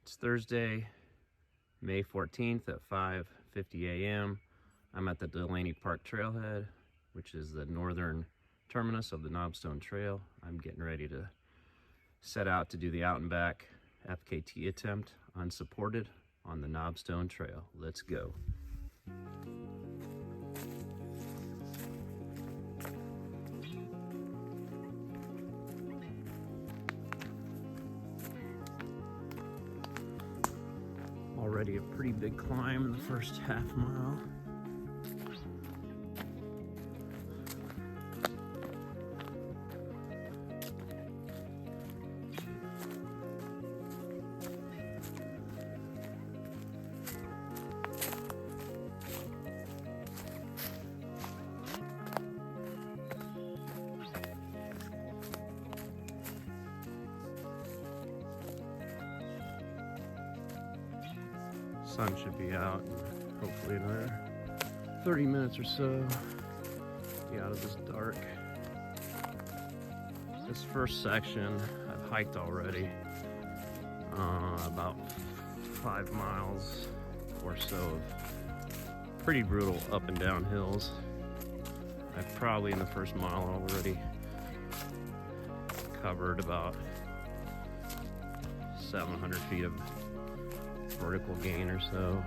It's Thursday, May 14th at 5:50 a.m. I'm at the Delaney Park Trailhead, which is the northern terminus of the Knobstone Trail. I'm getting ready to set out to do the out and back FKT attempt unsupported on the Knobstone Trail. Let's go. Already a pretty big climb in the first half mile. Sun should be out in hopefully another 30 minutes or so. Be out of this dark. This first section I've hiked already, about 5 miles or so of pretty brutal up and down hills. I've probably in the first mile already covered about 700 feet of vertical gain or so.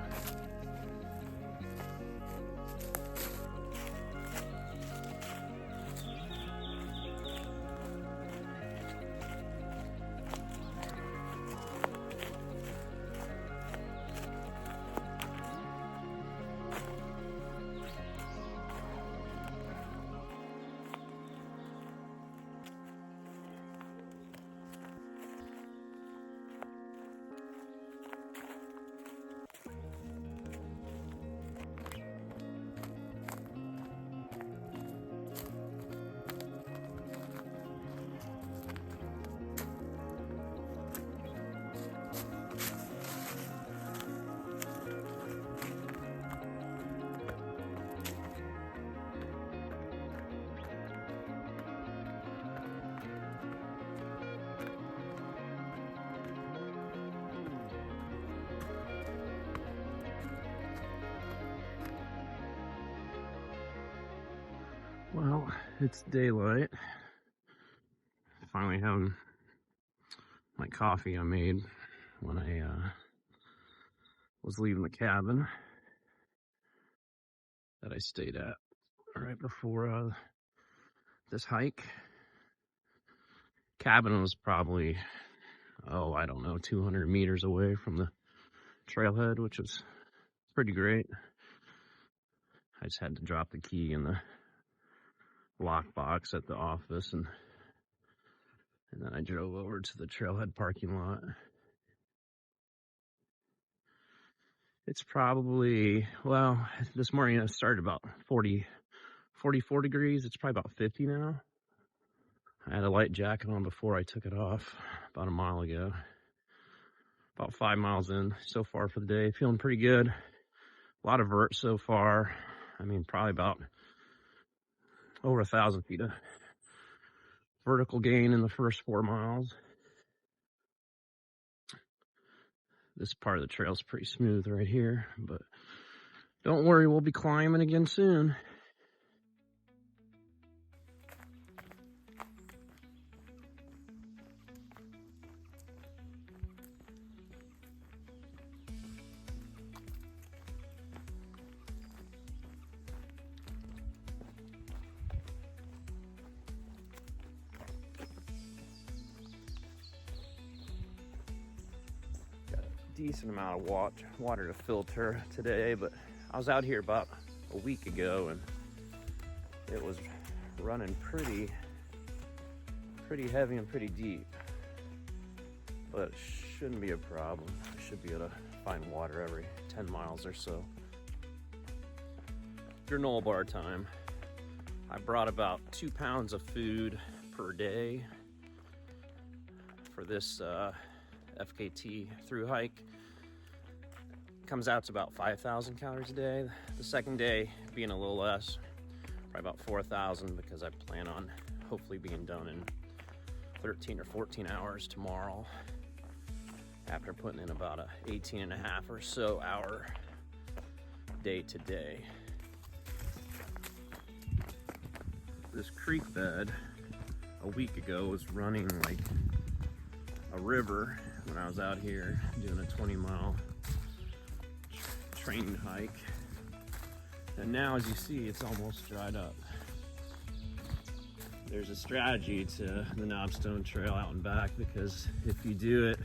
Well, it's daylight. Finally having my coffee I made when I was leaving the cabin that I stayed at right before this hike. Cabin was probably, I don't know, 200 meters away from the trailhead, which was pretty great. I just had to drop the key in the lockbox at the office, and then I drove over to the trailhead parking lot. It's probably, well, this morning it started about 44 degrees. It's probably about 50 now. I had a light jacket on before I took it off about a mile ago. About 5 miles in so far for the day. Feeling pretty good. A lot of vert so far. I mean, probably about over 1,000 feet of vertical gain in the first 4 miles. This part of the trail is pretty smooth right here, but don't worry, we'll be climbing again soon. Decent amount of water to filter today, but I was out here about a week ago and it was running pretty heavy and pretty deep, but shouldn't be a problem. I should be able to find water every 10 miles or so. Granola bar time. I brought about 2 pounds of food per day for this FKT through hike. Comes out to about 5,000 calories a day. The second day being a little less, probably about 4,000, because I plan on hopefully being done in 13 or 14 hours tomorrow. after putting in about a 18 and a half or so hour day to day. This creek bed a week ago was running like a river when I was out here doing a 20-mile training hike. And now, as you see, it's almost dried up. There's a strategy to the Knobstone Trail out and back, because if you do it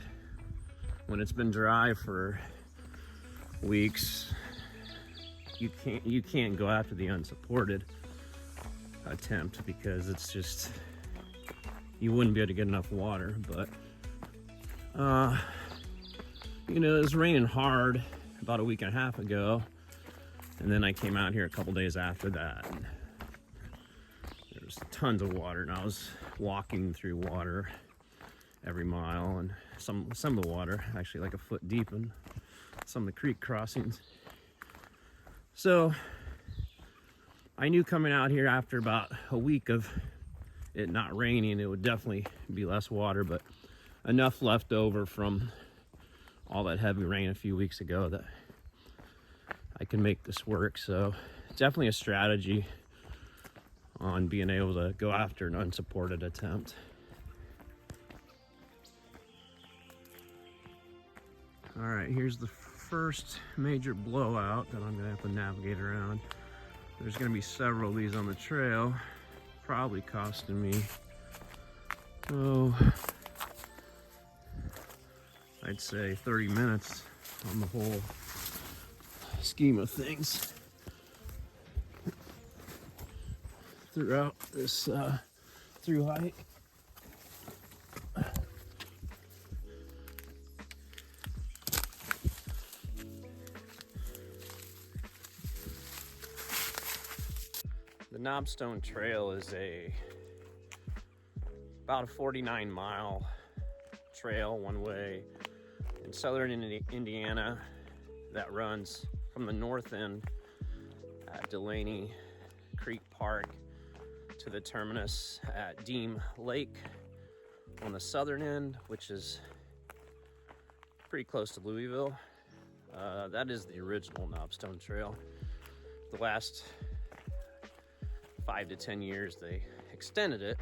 when it's been dry for weeks, you can't go after the unsupported attempt, because it's just, you wouldn't be able to get enough water. But you know, it was raining hard about a week and a half ago, and then I came out here a couple days after that, and there was tons of water, and I was walking through water every mile, and some of the water actually like a foot deep in some of the creek crossings. So I knew coming out here after about a week of it not raining, it would definitely be less water, but enough left over from all that heavy rain a few weeks ago that I can make this work. So definitely a strategy on being able to go after an unsupported attempt. All right, here's the first major blowout that I'm gonna have to navigate around. There's gonna be several of these on the trail, probably costing me, I'd say 30 minutes on the whole scheme of things throughout this through hike. The Knobstone Trail is about a 49-mile trail one way in southern Indiana that runs from the north end at Delaney Creek Park to the terminus at Deem Lake on the southern end, which is pretty close to Louisville. That is the original Knobstone Trail. The last 5 to 10 years they extended it,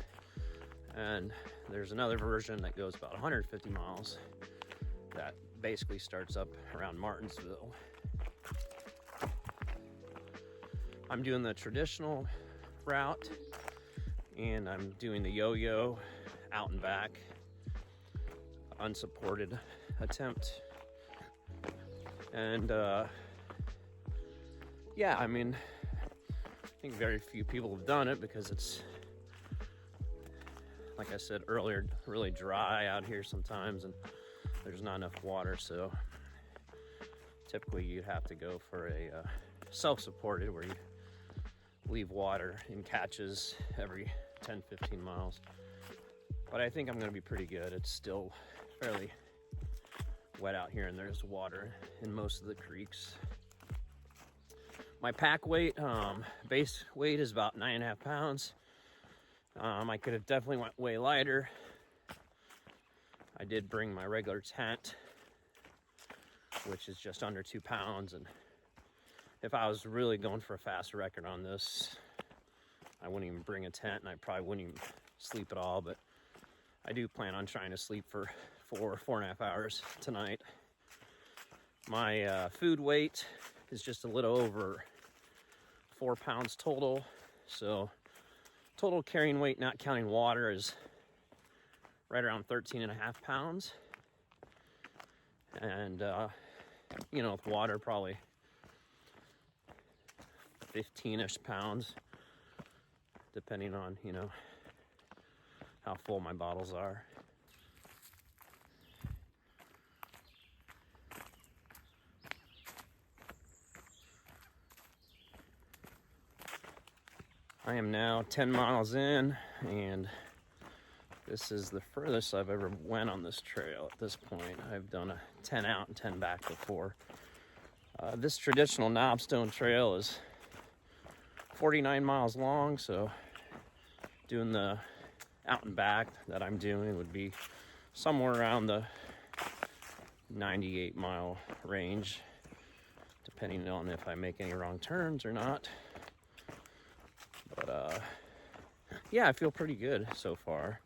and there's another version that goes about 150 miles that basically starts up around Martinsville. I'm doing the traditional route, and I'm doing the yo-yo out and back unsupported attempt. And yeah, I mean, I think very few people have done it because it's, like I said earlier, really dry out here sometimes, and there's not enough water. So typically you'd have to go for a self-supported, where you leave water in catches every 10-15 miles. But I think I'm going to be pretty good. It's still fairly wet out here, and there's water in most of the creeks. My pack weight, base weight, is about 9.5 pounds. I could have definitely went way lighter. I did bring my regular tent, which is just under 2 pounds. And if I was really going for a fast record on this, I wouldn't even bring a tent, and I probably wouldn't even sleep at all. But I do plan on trying to sleep for 4.5 hours tonight. My food weight is just a little over 4 pounds total. So total carrying weight, not counting water, is right around 13.5 pounds. And, you know, with water, probably 15-ish pounds, depending on, you know, how full my bottles are. I am now 10 miles in, and this is the furthest I've ever went on this trail at this point. I've done a 10 out and 10 back before. This traditional Knobstone Trail is 49 miles long, so doing the out and back that I'm doing would be somewhere around the 98-mile range, depending on if I make any wrong turns or not. But yeah, I feel pretty good so far.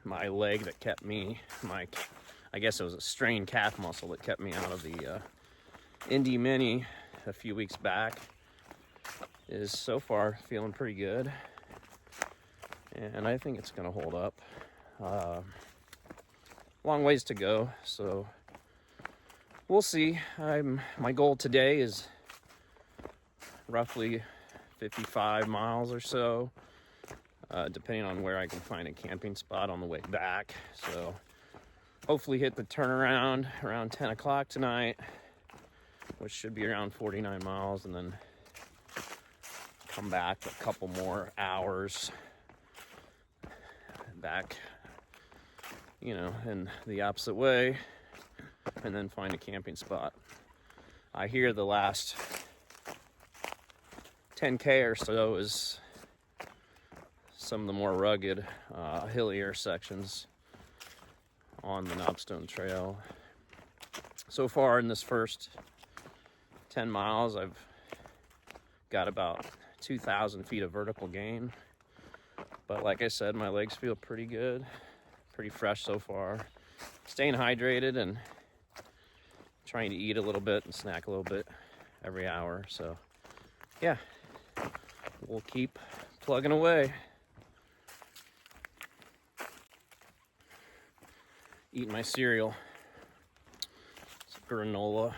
My leg that kept me, I guess it was a strained calf muscle that kept me out of the Indy Mini a few weeks back, is so far feeling pretty good, and I think it's gonna hold up. Long ways to go, so we'll see. My goal today is roughly 55 miles or so, depending on where I can find a camping spot on the way back. So hopefully hit the turnaround around 10 o'clock tonight, which should be around 49 miles, and then come back a couple more hours back, you know, in the opposite way, and then find a camping spot. I hear the last 10K or so is some of the more rugged, hillier sections on the Knobstone Trail. So far in this first 10 miles, I've got about 2,000 feet of vertical gain. But like I said, my legs feel pretty good, pretty fresh so far. Staying hydrated and trying to eat a little bit and snack a little bit every hour. So yeah, we'll keep plugging away. Eating my cereal. It's granola.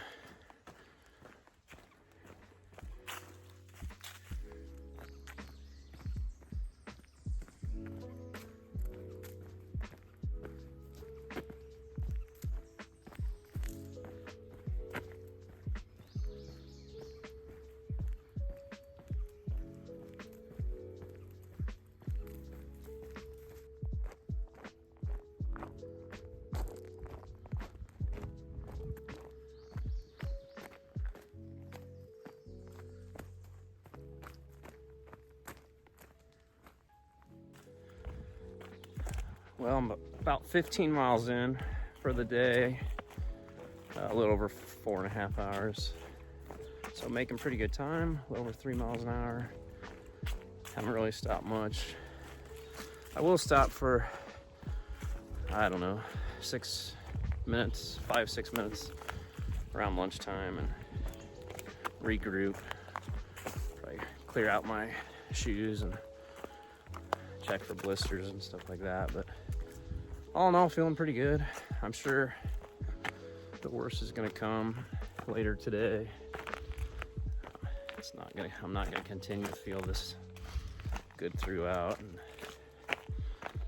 Well, I'm about 15 miles in for the day, a little over 4.5 hours. So making pretty good time, a little over 3 miles an hour. Haven't really stopped much. I will stop for, I don't know, 6 minutes, 5-6 minutes around lunchtime and regroup, probably clear out my shoes and check for blisters and stuff like that. But all in all, feeling pretty good. I'm sure the worst is gonna come later today. I'm not gonna continue to feel this good throughout, and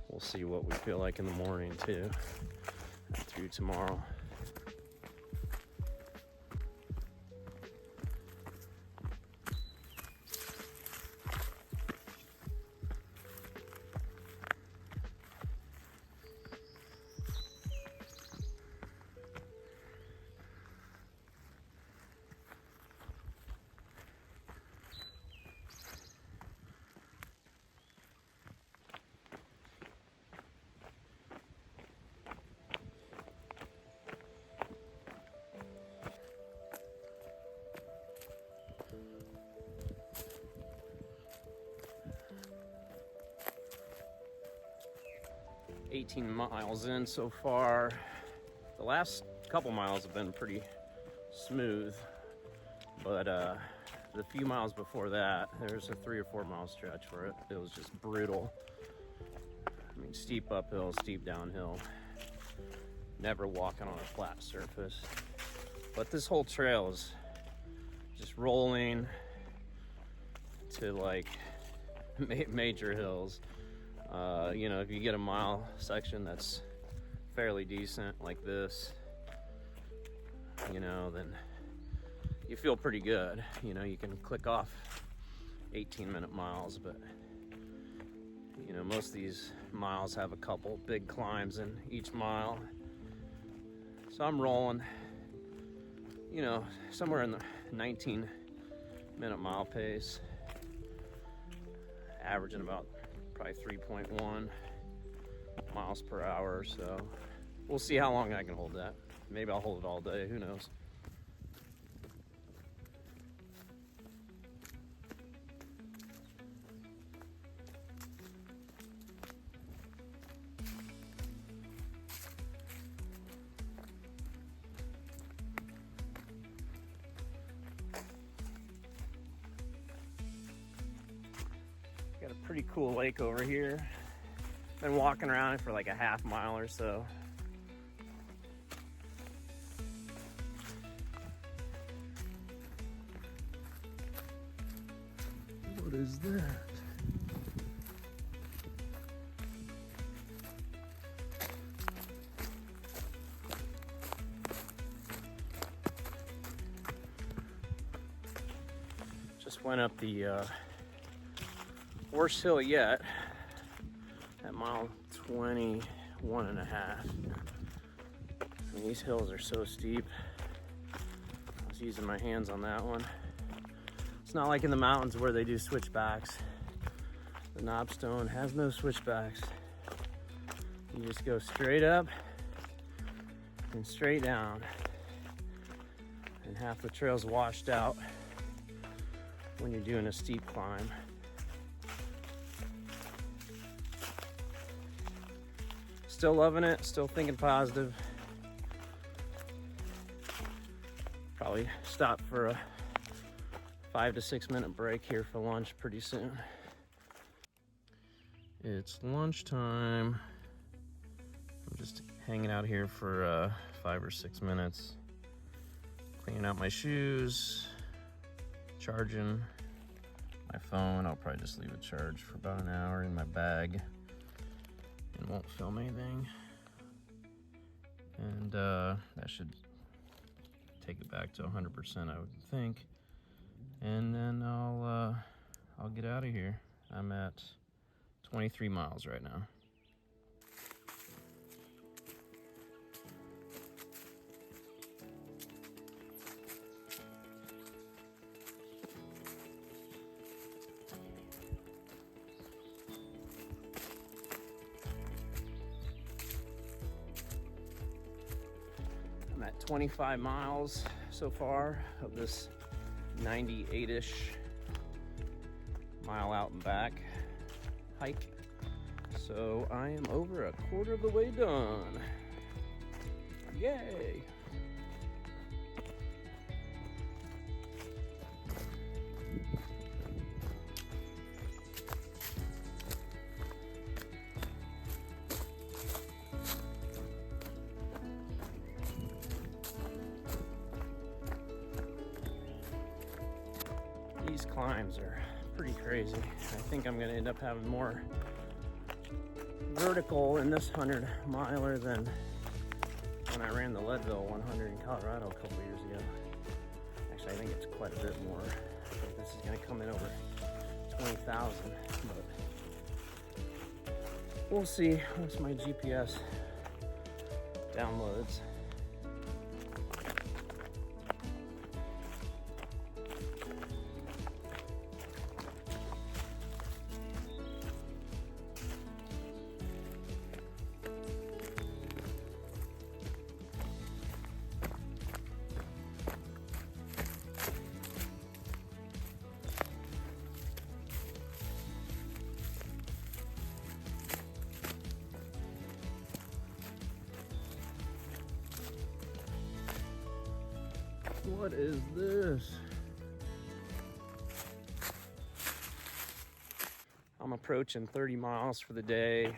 we'll see what we feel like in the morning too, and through tomorrow. 18 miles in so far. The last couple miles have been pretty smooth, but the few miles before that, there's a 3 or 4 mile stretch where it was just brutal. I mean, steep uphill, steep downhill, never walking on a flat surface. But this whole trail is just rolling to like major hills. You know, if you get a mile section that's fairly decent like this, you know, then you feel pretty good. You know, you can click off 18-minute miles, but you know, most of these miles have a couple big climbs in each mile. So I'm rolling, you know, somewhere in the 19-minute mile pace, averaging about probably 3.1 miles per hour or so. We'll see how long I can hold that. Maybe I'll hold it all day, who knows. Got a pretty cool lake over here. Been walking around it for like a half mile or so. What is that? Just went up the worst hill yet at mile 21 and a half. I mean, these hills are so steep. I was using my hands on that one. It's not like in the mountains where they do switchbacks. The Knobstone has no switchbacks. You just go straight up and straight down. And half the trail's washed out when you're doing a steep climb. Still loving it, still thinking positive. Probably stop for a 5 to 6 minute break here for lunch pretty soon. It's lunchtime. I'm just hanging out here for 5 or 6 minutes, cleaning out my shoes, charging my phone. I'll probably just leave it charged for about an hour in my bag and won't film anything. And that should take it back to 100%, I would think. And then I'll get out of here. I'm at 23 miles right now. I'm at 25 miles so far of this 98-ish mile out and back hike. So I am over a quarter of the way done. Yay! These climbs are pretty crazy. I think I'm gonna end up having more vertical in this 100 miler than when I ran the Leadville 100 in Colorado a couple years ago. Actually, I think it's quite a bit more. I think this is gonna come in over 20,000, but we'll see once my GPS downloads. What is this? I'm approaching 30 miles for the day.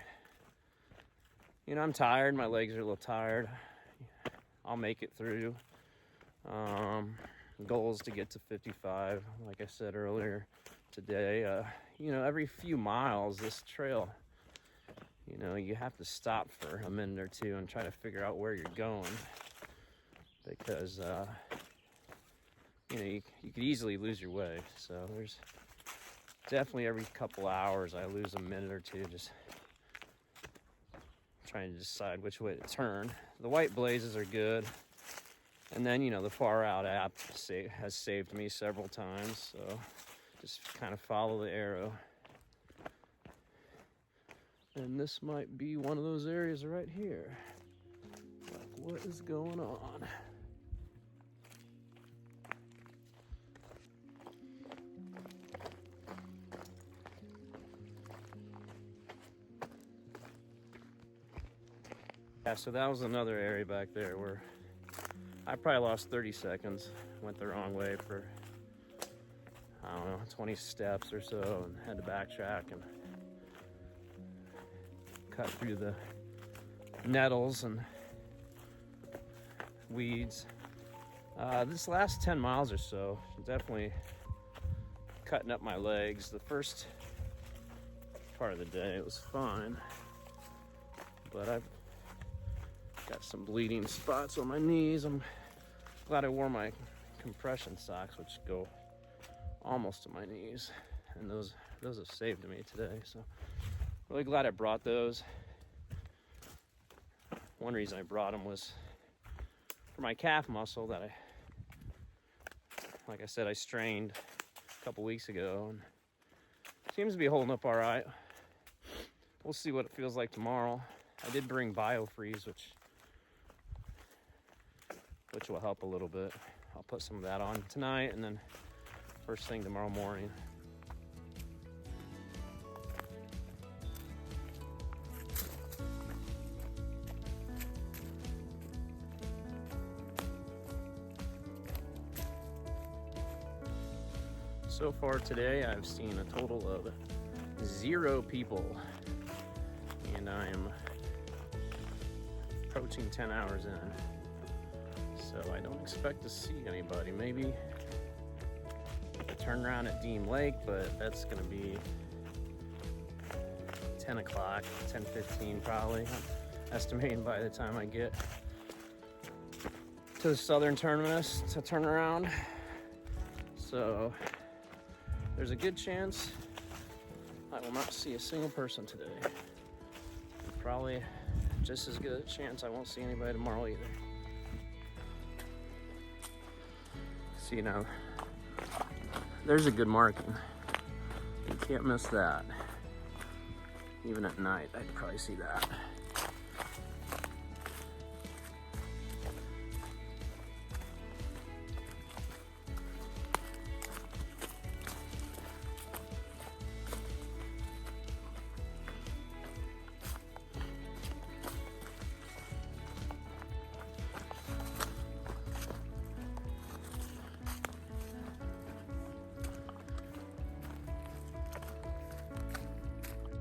You know, I'm tired. My legs are a little tired. I'll make it through. Goal is to get to 55, like I said earlier today. You know, every few miles, this trail, you know, you have to stop for a minute or two and try to figure out where you're going. Because, you know, you could easily lose your way. So there's definitely every couple hours I lose a minute or two just trying to decide which way to turn. The white blazes are good. And then, you know, the Far Out app has saved me several times. So just kind of follow the arrow. And this might be one of those areas right here. What is going on? Yeah, so that was another area back there where I probably lost 30 seconds, went the wrong way for, I don't know, 20 steps or so, and had to backtrack and cut through the nettles and weeds. This last 10 miles or so, definitely cutting up my legs. The first part of the day it was fine, but I've got some bleeding spots on my knees. I'm glad I wore my compression socks, which go almost to my knees, and those have saved me today. So really glad I brought those. One reason I brought them was for my calf muscle that like I said, I strained a couple weeks ago, and seems to be holding up all right. We'll see what it feels like tomorrow. I did bring BioFreeze, which will help a little bit. I'll put some of that on tonight, and then first thing tomorrow morning. So far today, I've seen a total of 0 people, and I am approaching 10 hours in. So I don't expect to see anybody. Maybe a turnaround at Dean Lake, but that's gonna be 10 o'clock, 10:15 probably. I'm estimating by the time I get to the southern terminus to turn around. So there's a good chance I will not see a single person today. And probably just as good a chance I won't see anybody tomorrow either. See, now there's a good marking. You can't miss that. Even at night, I'd probably see that.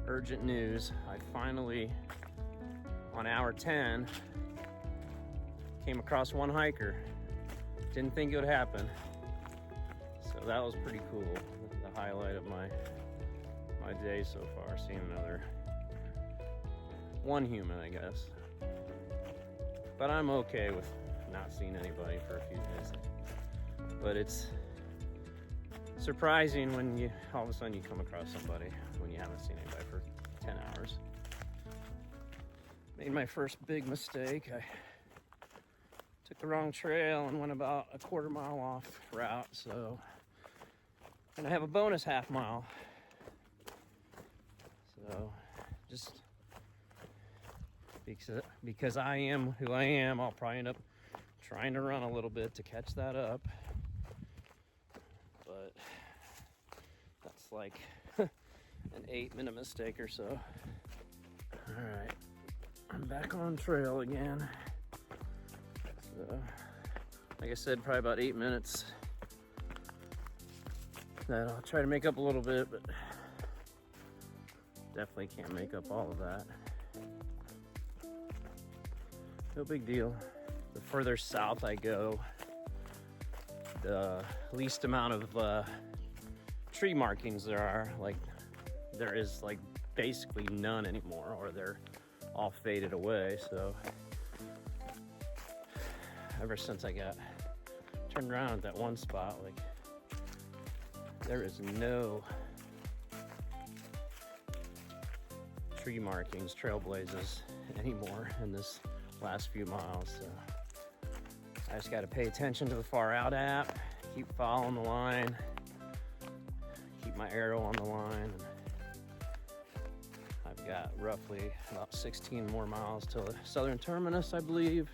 Urgent news, I finally, on hour 10, came across one hiker. Didn't think it would happen. So that was pretty cool. The highlight of my day so far, seeing one human, I guess. But I'm okay with not seeing anybody for a few days. But it's surprising when all of a sudden you come across somebody when you haven't seen anybody for 10 hours. Made my first big mistake. I took the wrong trail and went about a quarter mile off route, so and I have a bonus half mile. So just because I am who I am, I'll probably end up trying to run a little bit to catch that up. But that's like an 8-minute mistake or so. All right, I'm back on trail again. So, like I said, probably about 8 minutes. That I'll try to make up a little bit, but definitely can't make up all of that. No big deal. The further south I go, the least amount of tree markings there are. Like, there is like basically none anymore, or they're all faded away. So ever since I got turned around at that one spot, like, there is no tree markings, trailblazes anymore in this last few miles. So I just got to pay attention to the Far Out app, keep following the line, keep my arrow on the line. And I've got roughly about 16 more miles till the southern terminus, I believe.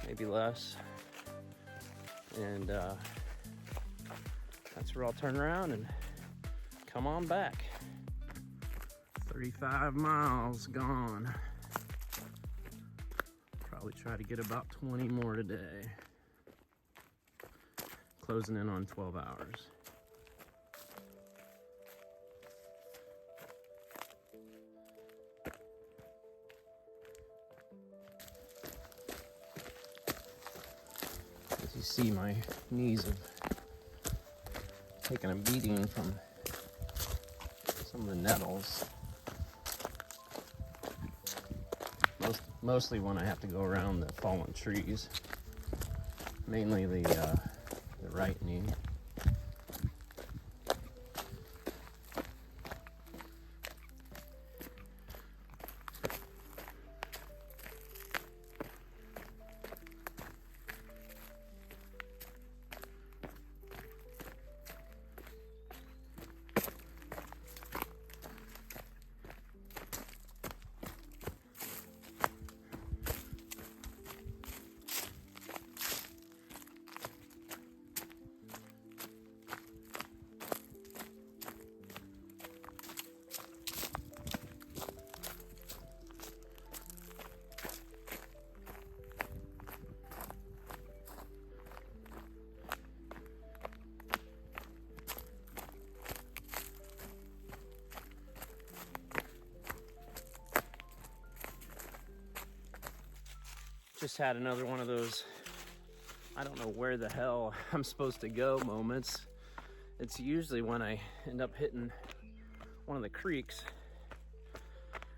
maybe less. And that's where I'll turn around and come on back. 35 miles gone. Probably try to get about 20 more today. Closing in on 12 hours. As you see, my knees have taken a beating from some of the nettles. Mostly when I have to go around the fallen trees. Mainly the right knee. Just had another one of those, I don't know where the hell I'm supposed to go moments. It's usually when I end up hitting one of the creeks.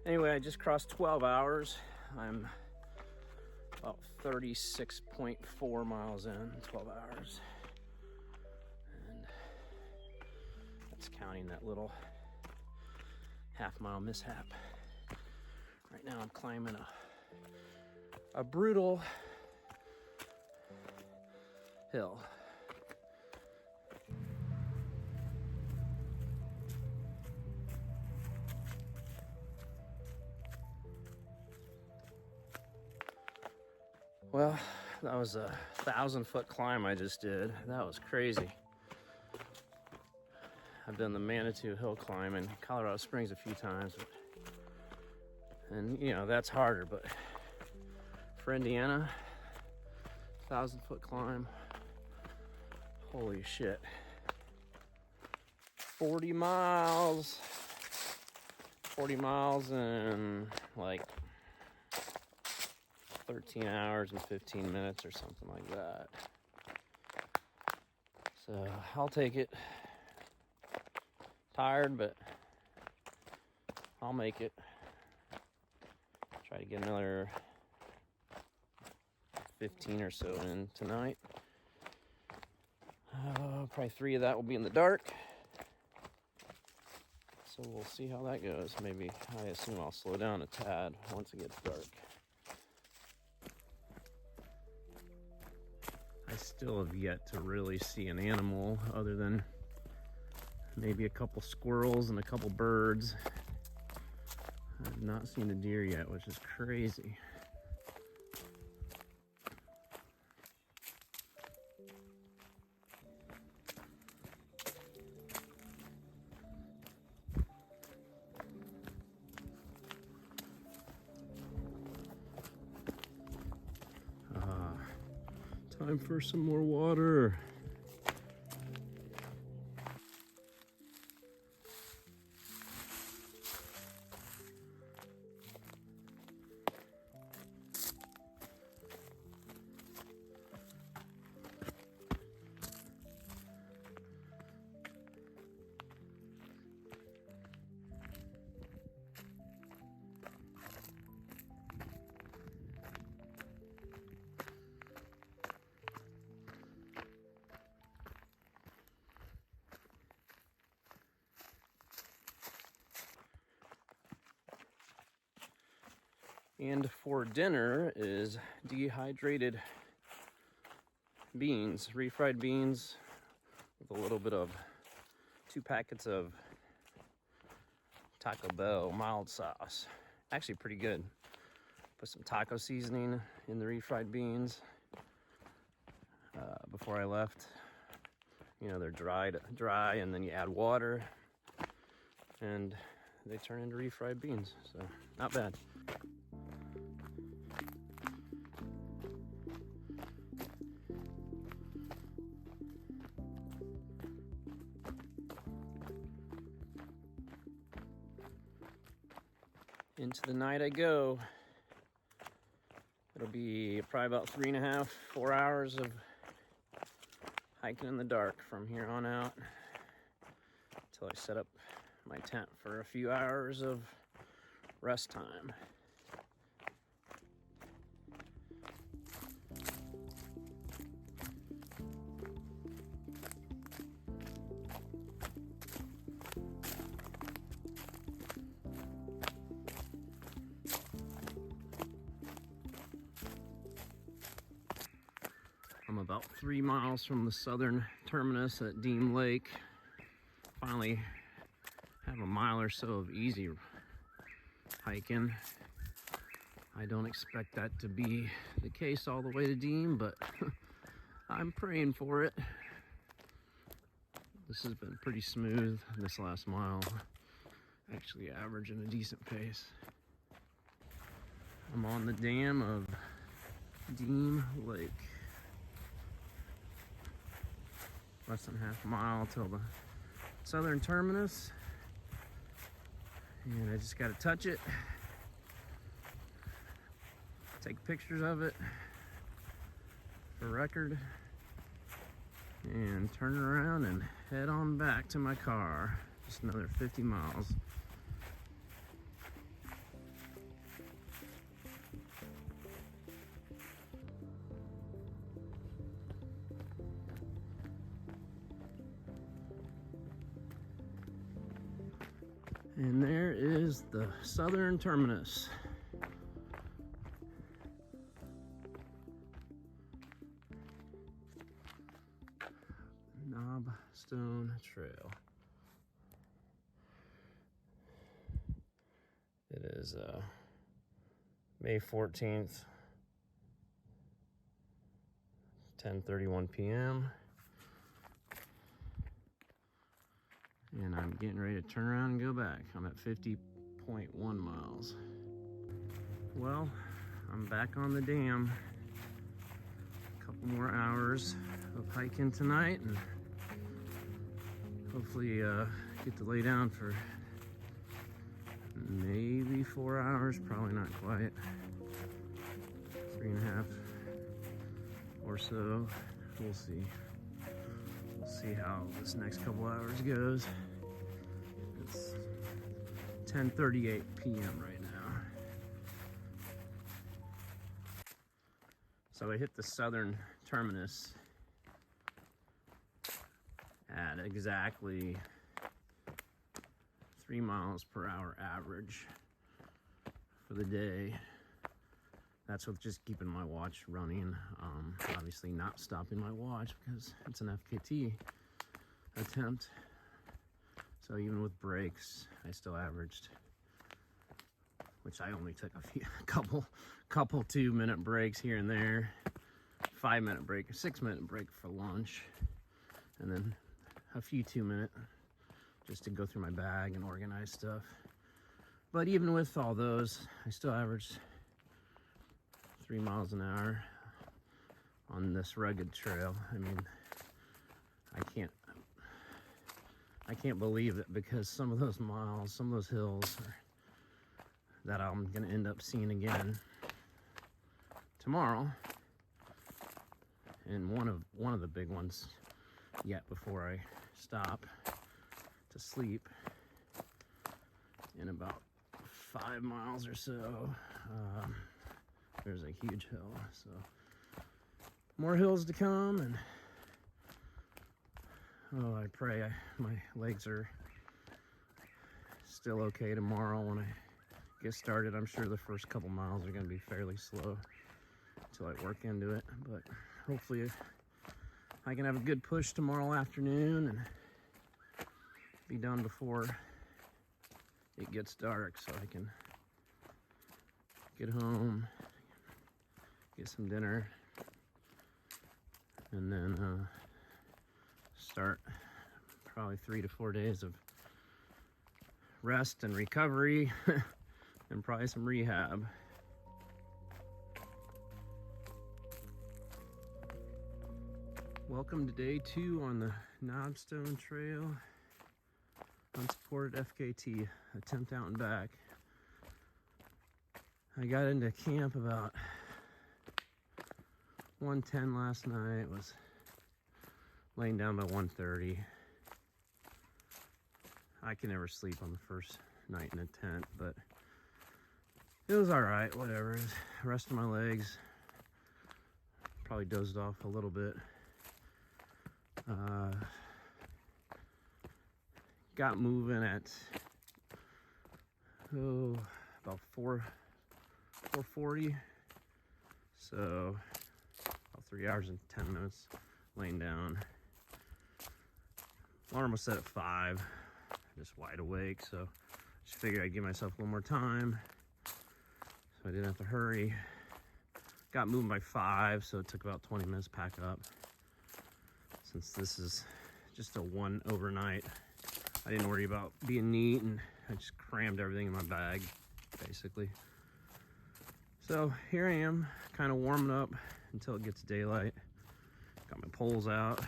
Anyway, I just crossed 12 hours. I'm about 36.4 miles in 12 hours. And that's counting that little half-mile mishap. Right now I'm climbing a brutal hill. Well, that was a 1,000-foot climb I just did. That was crazy. I've done the Manitou Hill climb in Colorado Springs a few times, and you know, that's harder, but for Indiana, 1,000-foot climb, holy shit. 40 miles in like 13 hours and 15 minutes or something like that. So I'll take it. Tired, but I'll make it. Try to get another 15 or so in tonight. Probably 3 of that will be in the dark. So we'll see how that goes. Maybe, I assume I'll slow down a tad once it gets dark. I still have yet to really see an animal other than maybe a couple squirrels and a couple birds. I've not seen a deer yet, which is crazy. Time for some more water. And for dinner is dehydrated beans, refried beans with a little bit of 2 packets of Taco Bell mild sauce. Actually pretty good. Put some taco seasoning in the refried beans. before I left. You know, they're dry, and then you add water, and they turn into refried beans. So not bad. Into the night I go. It'll be probably about 3.5, 4 hours of hiking in the dark from here on out until I set up my tent for a few hours of rest time. I'm about 3 miles from the southern terminus at Deem Lake. Finally have a mile or so of easy hiking. I don't expect that to be the case all the way to Deem, but I'm praying for it. This has been pretty smooth this last mile, actually averaging a decent pace. I'm on the dam of Deem Lake. Less than half a mile till the southern terminus, and I just got to touch it, take pictures of it for record, and turn around and head on back to my car. Just another 50 miles. And there is the southern terminus. Knobstone Trail. It is May 14th, 10:31 p.m. And I'm getting ready to turn around and go back. I'm at 50.1 miles. Well, I'm back on the dam. A couple more hours of hiking tonight, and hopefully get to lay down for maybe 4 hours, probably not quite. 3.5 or so. We'll see. We'll see how this next couple hours goes. It's 10:38 p.m. right now. So I hit the southern terminus at exactly 3 miles per hour average for the day. That's with just keeping my watch running. Obviously not stopping my watch because it's an FKT attempt. So even with breaks, I still averaged, which I only took a couple 2-minute breaks here and there, 5-minute break, a 6-minute break for lunch, and then a few 2-minute just to go through my bag and organize stuff. But even with all those, I still averaged 3 miles an hour on this rugged trail. I mean, I can't believe it, because some of those miles, some of those hills that I'm gonna end up seeing again tomorrow, and one of the big ones yet before I stop to sleep in about 5 miles or so. There's a huge hill, so more hills to come, and oh, I pray my legs are still okay tomorrow when I get started. I'm sure the first couple miles are going to be fairly slow until I work into it, but hopefully I can have a good push tomorrow afternoon and be done before it gets dark, so I can get home, get some dinner, and then start probably 3 to 4 days of rest and recovery and probably some rehab. Welcome to day 2 on the Knobstone Trail unsupported FKT, attempt out and back. I got into camp about 1:10 last night, was laying down by 1:30. I can never sleep on the first night in a tent, but it was all right, whatever. Rest of my legs, probably dozed off a little bit. Got moving at about 4:40, so about 3 hours and 10 minutes laying down. Alarm was set at 5, just wide awake, so just figured I'd give myself a little more time so I didn't have to hurry. Got moving by 5, so it took about 20 minutes to pack up. Since this is just a one overnight, I didn't worry about being neat, and I just crammed everything in my bag, basically. So here I am, kind of warming up until it gets daylight. Got my poles out,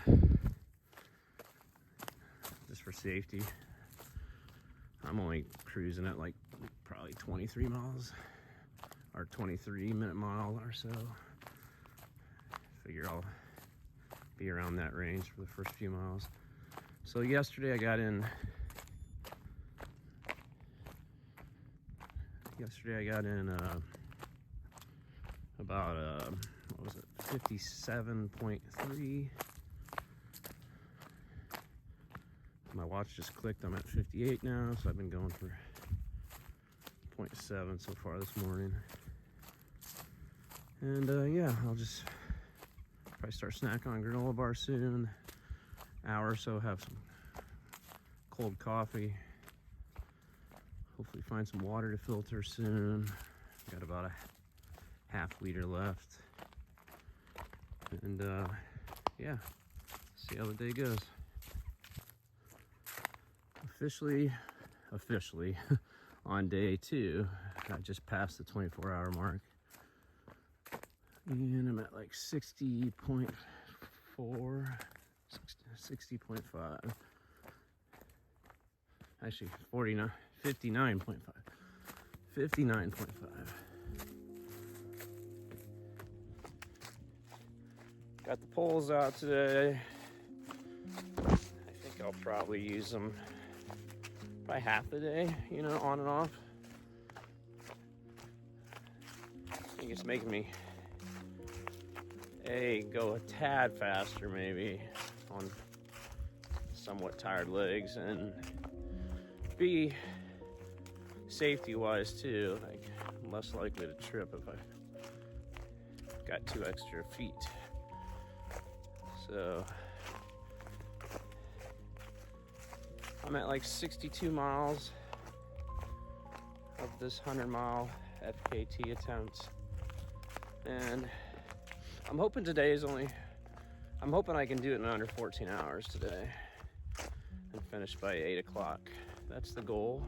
just for safety. I'm only cruising at like probably 23 miles, or 23-minute mile or so. Figure I'll be around that range for the first few miles. So yesterday I got in about what was it, 57.3. My watch just clicked, I'm at 58 now, so I've been going for 0.7 so far this morning. And yeah, I'll just probably start snacking on a granola bar soon. Hour or so, have some cold coffee. Hopefully find some water to filter soon. Got about a half liter left. And yeah, see how the day goes. Officially on day 2, I just passed the 24-hour mark. And I'm at like 60.4, 60.5. Actually, 59.5. 59.5. Got the poles out today. I think I'll probably use them by half the day, you know, on and off. I think it's making me go a tad faster maybe on somewhat tired legs, and B, safety wise too, like I'm less likely to trip if I got 2 extra feet. So I'm at like 62 miles of this 100-mile FKT attempt, and I'm hoping I can do it in under 14 hours today and finish by 8 o'clock. That's the goal.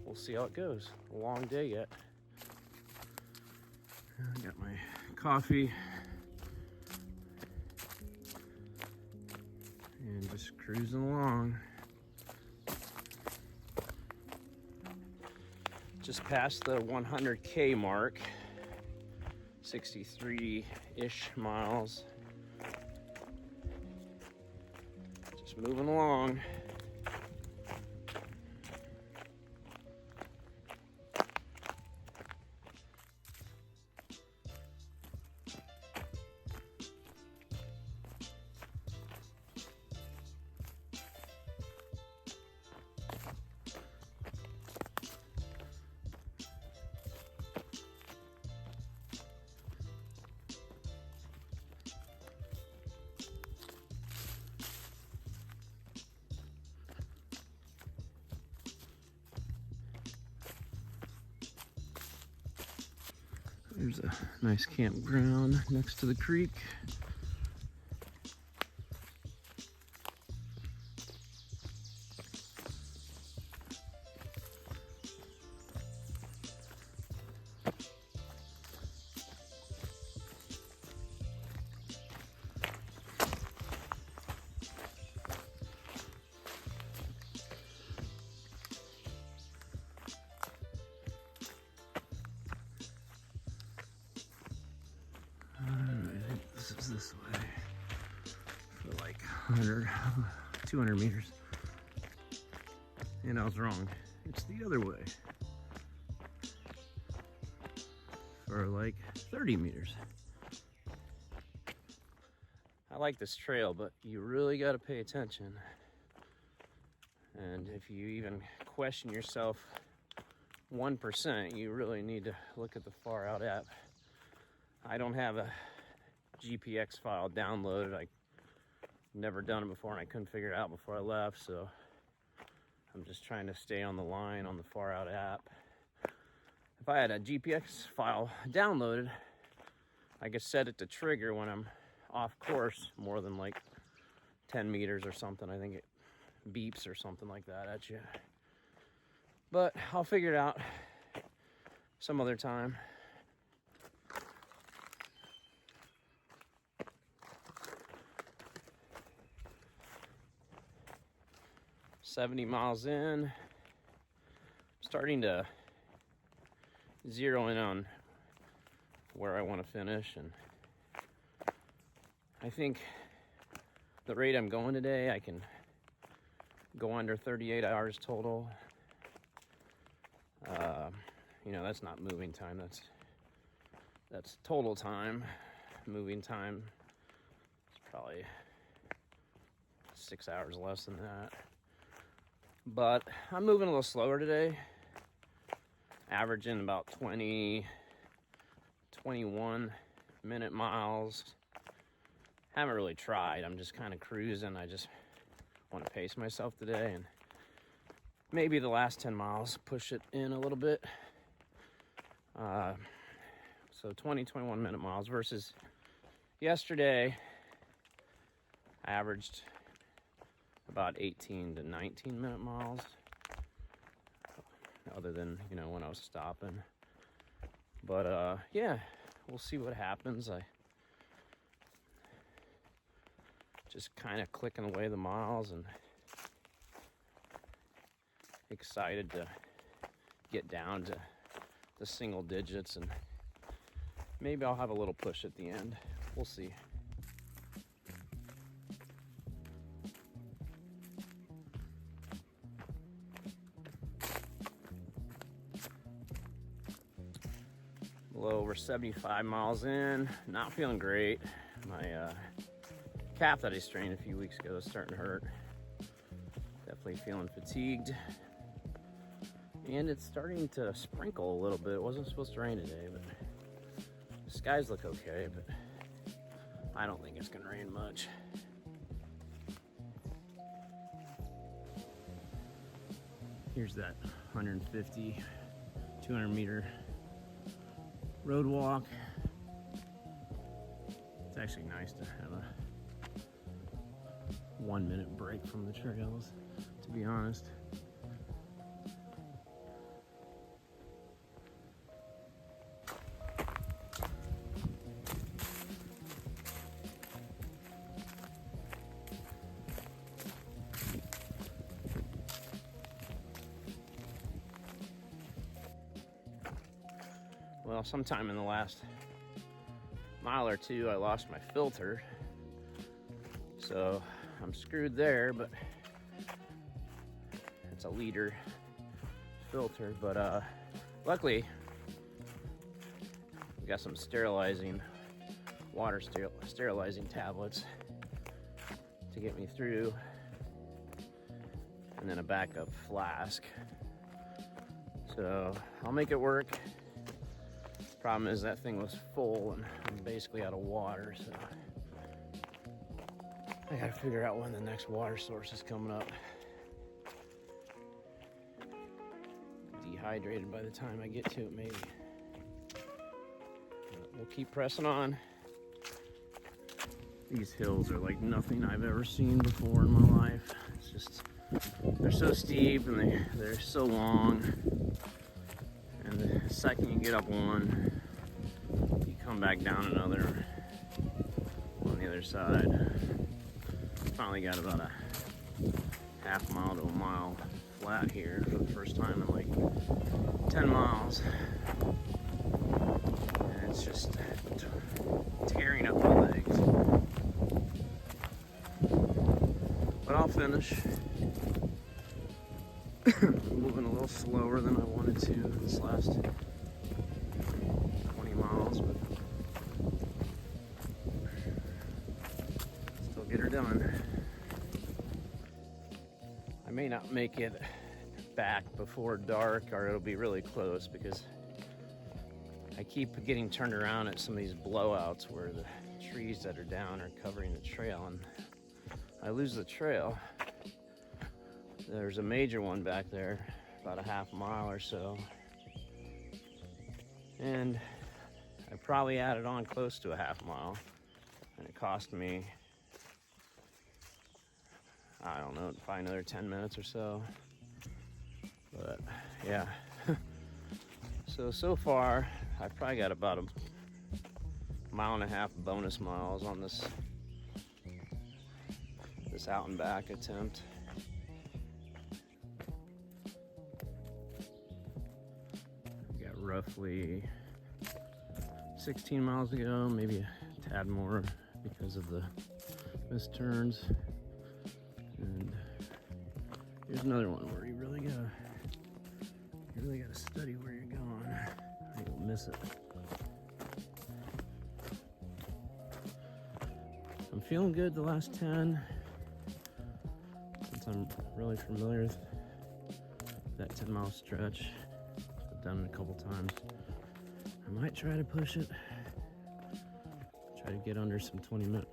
We'll see how it goes. A long day yet. I got my coffee and just cruising along. Just past the 100K mark. 63-ish miles. Just moving along. There's a nice campground next to the creek. this way for like 100, 200 meters. And I was wrong. It's the other way for like 30 meters. I like this trail, but you really got to pay attention. And if you even question yourself 1%, you really need to look at the Far Out app. I don't have a GPX file downloaded. I've never done it before and I couldn't figure it out before I left, so I'm just trying to stay on the line on the Far Out app. If I had a GPX file downloaded, I could set it to trigger when I'm off course more than like 10 meters or something. I think it beeps or something like that at you. But I'll figure it out some other time. $70 miles in, starting to zero in on where I want to finish, and I think the rate I'm going today, I can go under 38 hours total. You know, that's not moving time, that's total time. Moving time is probably 6 hours less than that. But I'm moving a little slower today, averaging about 20, 21 minute miles. Haven't really tried, I'm just kind of cruising. I just want to pace myself today, and maybe the last 10 miles push it in a little bit. So 20, 21 minute miles versus yesterday, I averaged about 18 to 19 minute miles, other than, you know, when I was stopping. But yeah, we'll see what happens. I just kind of clicking away the miles and excited to get down to the single digits, and maybe I'll have a little push at the end. We'll see. A little over 75 miles in, not feeling great. My calf that I strained a few weeks ago is starting to hurt. Definitely feeling fatigued. And it's starting to sprinkle a little bit. It wasn't supposed to rain today, but the skies look okay, but I don't think it's gonna rain much. Here's that 150, 200 meter road walk. It's actually nice to have a 1 minute break from the trails, to be honest. Well, sometime in the last mile or two, I lost my filter, so I'm screwed there, but it's a liter filter. But luckily, we got some water sterilizing tablets to get me through, and then a backup flask. So I'll make it work. Problem is that thing was full and I'm basically out of water, so I gotta figure out when the next water source is coming up. Dehydrated by the time I get to it, maybe. But we'll keep pressing on. These hills are like nothing I've ever seen before in my life. It's just, they're so steep and they're so long. And the second you get up one, you come back down another on the other side. Finally got about a half mile to a mile flat here for the first time in like 10 miles. And it's just tearing up my legs. finish. Moving a little slower than I wanted to this last 20 miles, but still get her done. I may not make it back before dark, or it'll be really close, because I keep getting turned around at some of these blowouts where the trees that are down are covering the trail, and I lose the trail. There's a major one back there, about a half mile or so, and I probably added on close to a half mile, and it cost me, I don't know, probably another 10 minutes or so. But yeah, so far I've probably got about a mile and a half bonus miles on this out and back attempt. I've got roughly 16 miles to go, maybe a tad more because of the missed turns. And here's another one where you really gotta study where you're going, or you'll miss it. I'm feeling good the last 10, since I'm really familiar with that 10-mile stretch. I've done it a couple times. I might try to push it, try to get under some 20-minute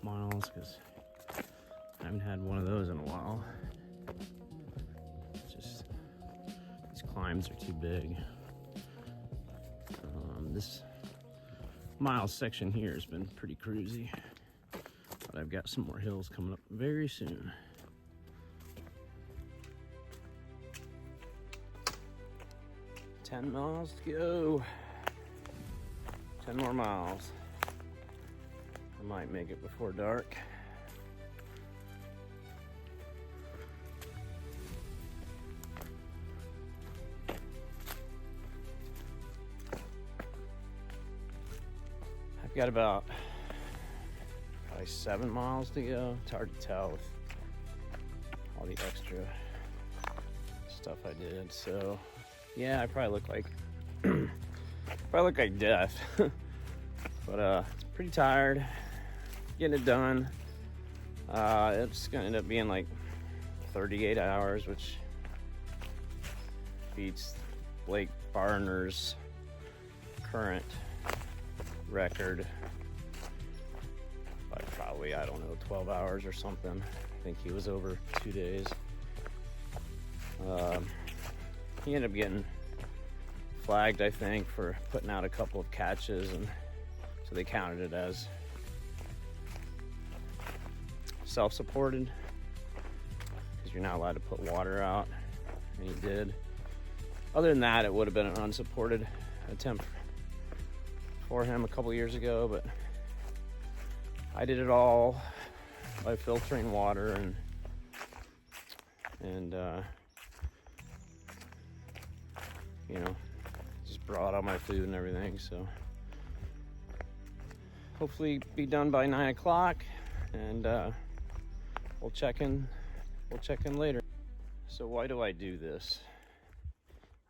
miles, because I haven't had one of those in a while. It's just, these climbs are too big. This mile section here has been pretty cruisy, but I've got some more hills coming up very soon. $10 miles to go. 10 more miles. I might make it before dark. I've got about probably 7 miles to go. It's hard to tell with all the extra stuff I did. So yeah, I probably look like death. But it's pretty tired. Getting it done. It's gonna end up being like 38 hours, which beats Blake Barner's current record by probably, I don't know, 12 hours or something. I think he was over 2 days. He ended up getting flagged, I think, for putting out a couple of catches, and so they counted it as self-supported, because you're not allowed to put water out, and he did. Other than that, it would have been an unsupported attempt for him a couple years ago, but I did it all by filtering water and you know, just brought out my food and everything. So hopefully be done by 9 o'clock, and we'll check in later. So why do I do this?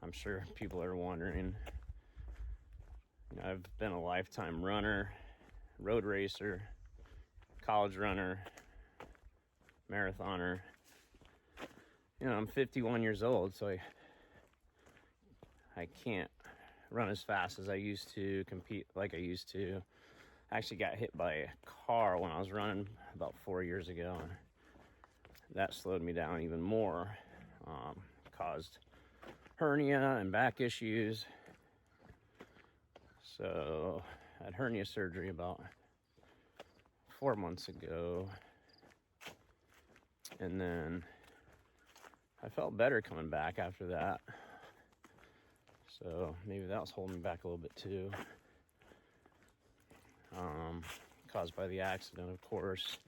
I'm sure people are wondering. You know, I've been a lifetime runner, road racer, college runner, marathoner. You know, I'm 51 years old, so I can't run as fast as I used to, compete like I used to. I actually got hit by a car when I was running about 4 years ago, and that slowed me down even more. Caused hernia and back issues. So I had hernia surgery about 4 months ago, and then I felt better coming back after that. So maybe that was holding me back a little bit too. Caused by the accident, of course.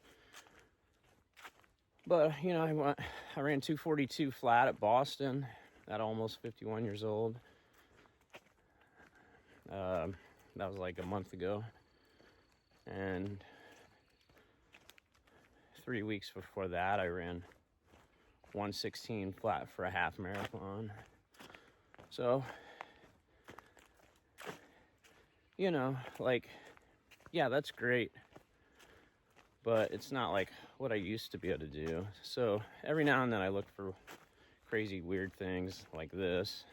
But you know, I ran 242 flat at Boston at almost 51 years old. That was like a month ago, and 3 weeks before that, I ran 1:16 flat for a half marathon. So, you know, like, yeah, that's great, but it's not like what I used to be able to do. So every now and then I look for crazy, weird things like this,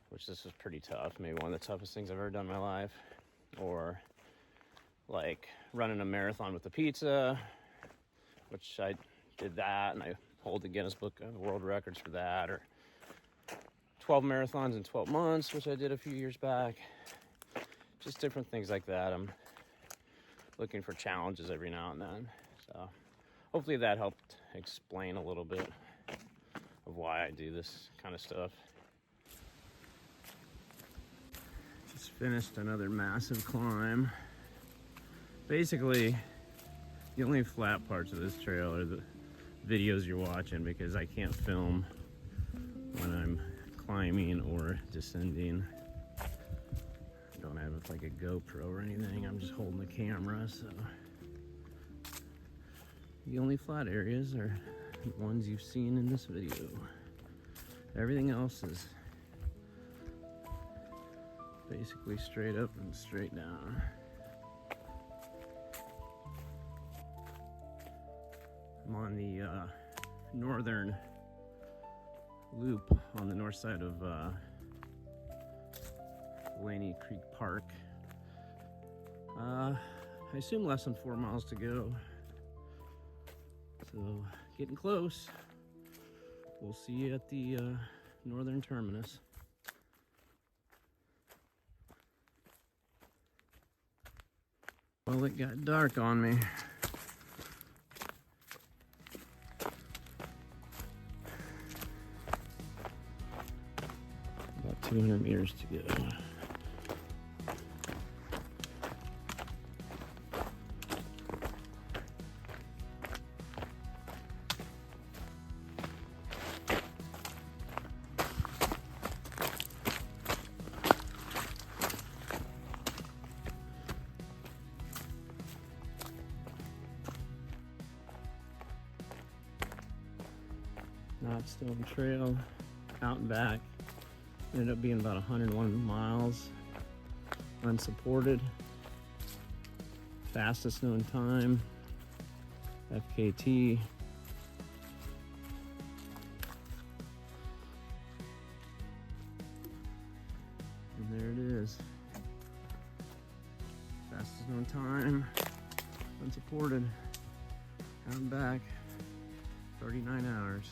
which this was pretty tough, maybe one of the toughest things I've ever done in my life. Or like running a marathon with a pizza, which I did that, and I hold the Guinness Book of World Records for that. Or 12 marathons in 12 months, which I did a few years back. Just different things like that. I'm looking for challenges every now and then. So hopefully that helped explain a little bit of why I do this kind of stuff. Just finished another massive climb. Basically, the only flat parts of this trail are the videos you're watching, because I can't film when I'm climbing or descending. I don't have like a GoPro or anything. I'm just holding the camera, so the only flat areas are the ones you've seen in this video. Everything else is basically straight up and straight down. I'm on the northern loop on the north side of Laney Creek Park. I assume less than 4 miles to go. So getting close. We'll see you at the northern terminus. Well, it got dark on me. About 200 meters to go. Knobstone Trail, out and back. Ended up being about 101 miles, unsupported. Fastest known time, FKT. And there it is. Fastest known time, unsupported, out and back, 39 hours.